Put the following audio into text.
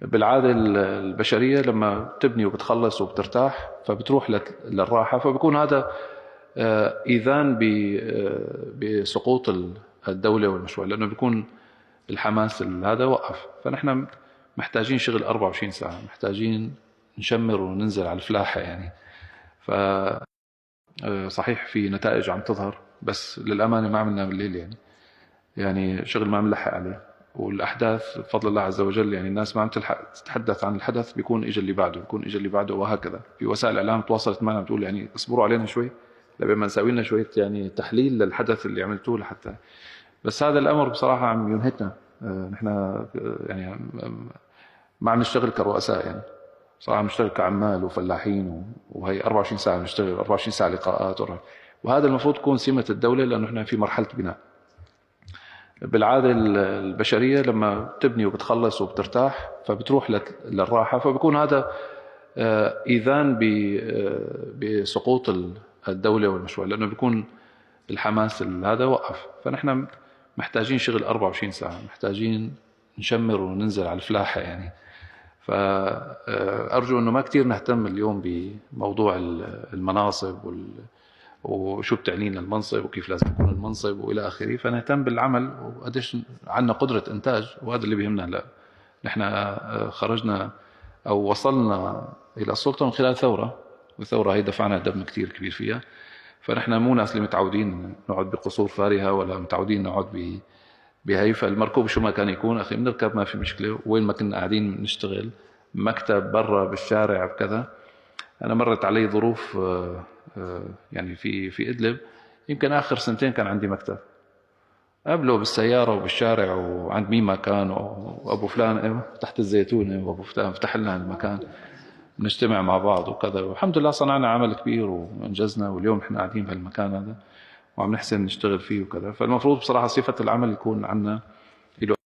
بالعادة البشرية لما بتبني وبتخلص وبترتاح فبتروح للراحة، فبيكون هذا إيذان بسقوط الدولة والمشروع، لأنه بيكون الحماس هذا وقف. فنحن محتاجين شغل 24 ساعة، محتاجين نشمر وننزل على الفلاحة يعني. فصحيح في نتائج عم تظهر، بس للأمانة ما عملنا بالليل يعني شغل ما بنلحق عليه. والأحداث بفضل الله عز وجل يعني الناس ما عم تلحق تتحدث عن الحدث، بيكون إجا اللي بعده، بيكون إجا اللي بعده، وهكذا. في وسائل الإعلام تواصلت معنا بتقول يعني اصبروا علينا شوي لبين ما نسوي لنا شوية يعني تحليل للحدث اللي عملتوه لحتى. بس هذا الأمر بصراحة عم ينهكنا. نحن يعني ما عم نشتغل كرؤساء يعني، صراحة عم نشتغل كعمال وفلاحين، وهي 24 ساعة بنشتغل، 24 ساعة لقاءات وهذا المفروض تكون سمة الدولة، لأنه نحن في مرحلة بناء. بالعادة البشرية لما بتبني وبتخلص وبترتاح فبتروح للراحة، فبيكون هذا إيذان بسقوط الدولة والمشروع، لأنه بيكون الحماس هذا وقف. فنحن محتاجين شغل 24 ساعة، محتاجين نشمر وننزل على الفلاحة يعني. فأرجو أنه ما كتير نهتم اليوم بموضوع المناصب وشو بتعني لنا المنصب وكيف لازم يكون المنصب وإلى آخره، فنهتم بالعمل وقديش عندنا قدرة إنتاج، وهذا اللي بيهمنا. لا، نحن خرجنا أو وصلنا إلى السلطة من خلال ثورة، والثورة هي دفعنا دم كتير كبير فيها. فنحن مو ناس اللي متعودين نقعد بقصور فارهة، ولا متعودين نقعد بهي. فالمركوب شو ما كان يكون أخي بنركب ما في مشكلة، وين ما كنا قاعدين نشتغل، مكتب برا بالشارع بكذا. أنا مرت علي ظروف يعني في إدلب، يمكن آخر سنتين كان عندي مكتب، قبله بالسيارة وبالشارع وعند مين ما كان، وأبو فلان تحت الزيتونة، وأبو فلان فتح لنا المكان، نجتمع مع بعض وكذا. والحمد لله صنعنا عمل كبير وانجزنا، واليوم احنا قاعدين بهالمكان هذا وعم نحسن نشتغل فيه وكذا. فالمفروض بصراحة صفة العمل يكون عندنا